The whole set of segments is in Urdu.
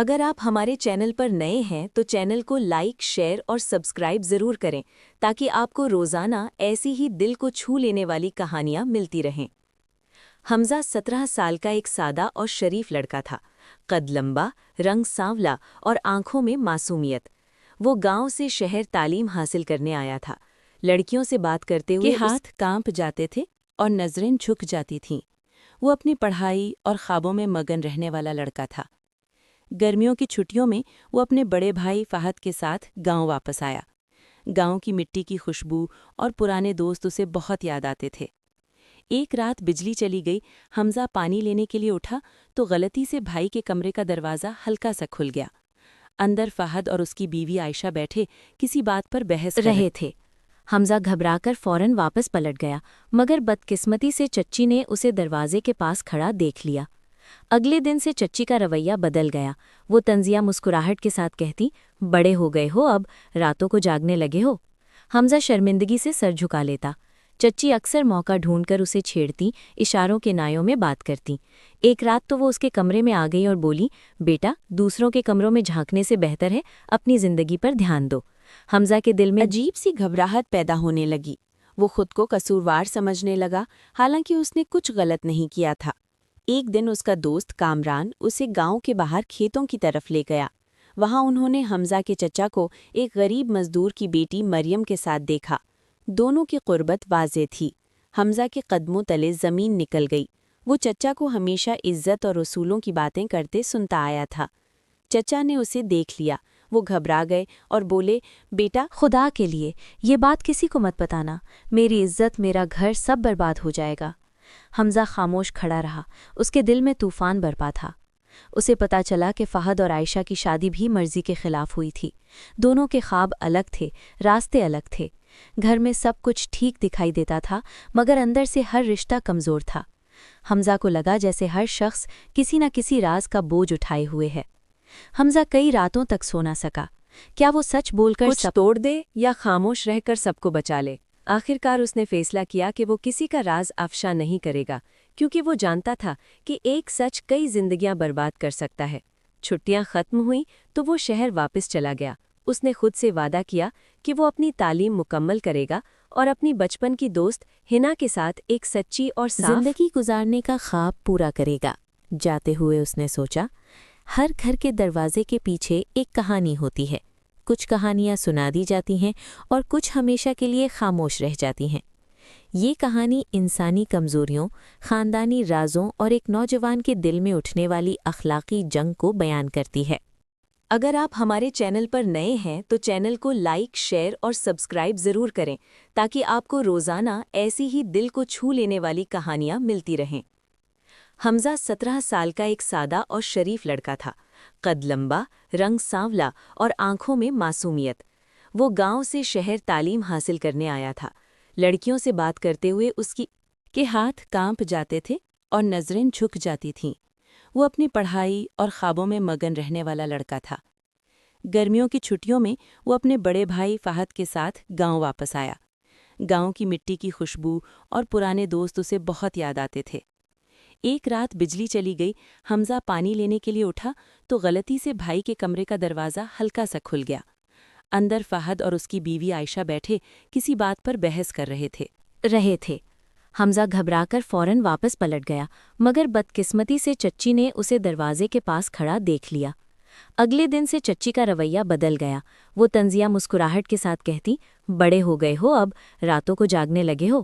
اگر آپ ہمارے چینل پر نئے ہیں تو چینل کو لائک، شیئر اور سبسکرائب ضرور کریں تاکہ آپ کو روزانہ ایسی ہی دل کو چھو لینے والی کہانیاں ملتی رہیں۔ حمزہ 17 سال کا ایک سادہ اور شریف لڑکا تھا، قد لمبا، رنگ سانولا اور آنکھوں میں معصومیت۔ وہ گاؤں سے شہر تعلیم حاصل کرنے آیا تھا۔ لڑکیوں سے بات کرتے ہوئے ہاتھ کانپ جاتے تھے اور نظریں جھک جاتی تھیں۔ وہ اپنی پڑھائی اور خوابوں میں مگن رہنے والا لڑکا تھا۔ گرمیوں کی چھٹیوں میں وہ اپنے بڑے بھائی فہد کے ساتھ گاؤں واپس آیا۔ گاؤں کی مٹی کی خوشبو اور پرانے دوست اسے بہت یاد آتے تھے۔ ایک رات بجلی چلی گئی۔ حمزہ پانی لینے کے لیے اٹھا تو غلطی سے بھائی کے کمرے کا دروازہ ہلکا سا کھل گیا۔ اندر فہد اور اس کی بیوی عائشہ بیٹھے کسی بات پر بحث کر رہے تھے۔ حمزہ گھبرا کر فوراً واپس پلٹ گیا، مگر بدقسمتی سے چچی نے اسے دروازے کے پاس کھڑا دیکھ لیا۔ اگلے دن سے چچی کا رویہ بدل گیا۔ وہ طنزیہ مسکراہٹ کے ساتھ کہتی، بڑے ہو گئے ہو، اب راتوں کو جاگنے لگے ہو۔ حمزہ شرمندگی سے سر جھکا لیتا۔ چچی اکثر موقع ڈھونڈ کر اسے چھیڑتی، اشاروں کے نایوں میں بات کرتی۔ ایک رات تو وہ اس کے کمرے میں آ گئی اور بولی، بیٹا، دوسروں کے کمروں میں جھانکنے سے بہتر ہے اپنی زندگی پر دھیان دو۔ حمزہ کے دل میں عجیب سی گھبراہٹ پیدا ہونے لگی۔ وہ خود کو قصوروار سمجھنے لگا، حالانکہ اس نے کچھ غلط نہیں کیا تھا۔ ایک دن اس کا دوست کامران اسے گاؤں کے باہر کھیتوں کی طرف لے گیا۔ وہاں انہوں نے حمزہ کے چچا کو ایک غریب مزدور کی بیٹی مریم کے ساتھ دیکھا۔ دونوں کی قربت واضح تھی۔ حمزہ کے قدموں تلے زمین نکل گئی۔ وہ چچا کو ہمیشہ عزت اور اصولوں کی باتیں کرتے سنتا آیا تھا۔ چچا نے اسے دیکھ لیا۔ وہ گھبرا گئے اور بولے، بیٹا، خدا کے لیے یہ بات کسی کو مت بتانا، میری عزت، میرا گھر سب برباد ہو جائے گا۔ حمزہ خاموش کھڑا رہا۔ اس کے دل میں طوفان برپا تھا۔ اسے پتا چلا کہ فہد اور عائشہ کی شادی بھی مرضی کے خلاف ہوئی تھی۔ دونوں کے خواب الگ تھے، راستے الگ تھے۔ گھر میں سب کچھ ٹھیک دکھائی دیتا تھا، مگر اندر سے ہر رشتہ کمزور تھا۔ حمزہ کو لگا جیسے ہر شخص کسی نہ کسی راز کا بوجھ اٹھائے ہوئے ہے۔ حمزہ کئی راتوں تک سو نہ سکا۔ کیا وہ سچ بول کر کچھ توڑ دے یا خاموش رہ کر سب کو بچا لے؟ آخرکار اس نے فیصلہ کیا کہ وہ کسی کا راز افشا نہیں کرے گا، کیونکہ وہ جانتا تھا کہ ایک سچ کئی زندگیاں برباد کر سکتا ہے۔ چھٹیاں ختم ہوئیں تو وہ شہر واپس چلا گیا۔ اس نے خود سے وعدہ کیا کہ وہ اپنی تعلیم مکمل کرے گا اور اپنی بچپن کی دوست ہنا کے ساتھ ایک سچی اور صاف زندگی گزارنے کا خواب پورا کرے گا۔ جاتے ہوئے اس نے سوچا، ہر گھر کے دروازے کے پیچھے ایک کہانی ہوتی ہے۔ کچھ کہانیاں سنا دی جاتی ہیں اور کچھ ہمیشہ کے لیے خاموش رہ جاتی ہیں۔ یہ کہانی انسانی کمزوریوں، خاندانی رازوں اور ایک نوجوان کے دل میں اٹھنے والی اخلاقی جنگ کو بیان کرتی ہے۔ اگر آپ ہمارے چینل پر نئے ہیں تو چینل کو لائک، شیئر اور سبسکرائب ضرور کریں تاکہ آپ کو روزانہ ایسی ہی دل کو چھو لینے والی کہانیاں ملتی رہیں۔ حمزہ 17 سال کا ایک سادہ اور شریف لڑکا تھا، قد لمبا، رنگ سانولا اور آنکھوں میں معصومیت۔ وہ گاؤں سے شہر تعلیم حاصل کرنے آیا تھا۔ لڑکیوں سے بات کرتے ہوئے اس کے ہاتھ کانپ جاتے تھے اور نظریں جھک جاتی تھیں۔ وہ اپنی پڑھائی اور خوابوں میں مگن رہنے والا لڑکا تھا۔ گرمیوں کی چھٹیوں میں وہ اپنے بڑے بھائی فہد کے ساتھ گاؤں واپس آیا۔ گاؤں کی مٹی کی خوشبو اور پرانے دوست اسے بہت یاد آتے تھے۔ ایک رات بجلی چلی گئی۔ حمزہ پانی لینے کے لیے اٹھا تو غلطی سے بھائی کے کمرے کا دروازہ ہلکا سا کھل گیا۔ اندر فہد اور اس کی بیوی عائشہ بیٹھے کسی بات پر بحث کر رہے تھے۔ حمزہ گھبرا کر فوراً واپس پلٹ گیا، مگر بدقسمتی سے چچی نے اسے دروازے کے پاس کھڑا دیکھ لیا۔ اگلے دن سے چچی کا رویہ بدل گیا۔ وہ طنزیہ مسکراہٹ کے ساتھ کہتی، بڑے ہو گئے ہو، اب راتوں کو جاگنے لگے ہو۔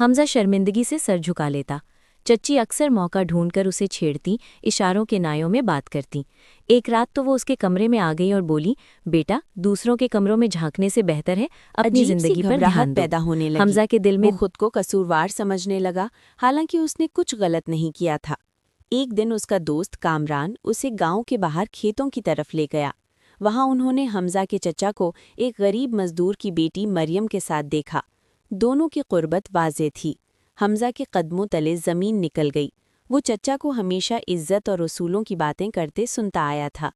حمزہ شرمندگی سے سر جھکا لیتا۔ چچی اکثر موقع ڈھونڈ کر اسے چھیڑتی، اشاروں کے نایوں میں بات کرتی۔ ایک رات تو وہ اس کے کمرے میں آ گئی اور بولی، بیٹا، دوسروں کے کمروں میں جھانکنے سے بہتر ہے اپنی زندگی پر دھیان دو۔ پیدا ہونے لگی۔ حمزہ کے دل میں وہ خود کو قصوروار سمجھنے لگا، حالانکہ اس نے کچھ غلط نہیں کیا تھا۔ ایک دن اس کا دوست کامران اسے گاؤں کے باہر کھیتوں کی طرف لے گیا۔ وہاں انہوں نے حمزہ کے چچا کو ایک غریب مزدور کی بیٹی مریم کے ساتھ دیکھا۔ دونوں کی قربت واضح تھی۔ حمزہ کے قدموں تلے زمین نکل گئی۔ وہ چچا کو ہمیشہ عزت اور اصولوں کی باتیں کرتے سنتا آیا تھا۔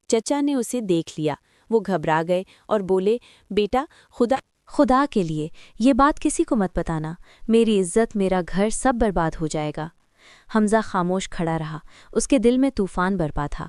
چچا نے اسے دیکھ لیا۔ وہ گھبرا گئے اور بولے، بیٹا، خدا کے لیے یہ بات کسی کو مت بتانا، میری عزت، میرا گھر سب برباد ہو جائے گا۔ حمزہ خاموش کھڑا رہا۔ اس کے دل میں طوفان برپا تھا۔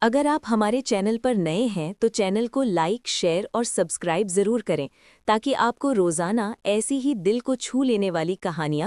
اگر آپ ہمارے چینل پر نئے ہیں تو چینل کو لائک، شیئر اور سبسکرائب ضرور کریں تاکہ آپ کو روزانہ ایسی ہی دل کو چھو لینے والی کہانیاں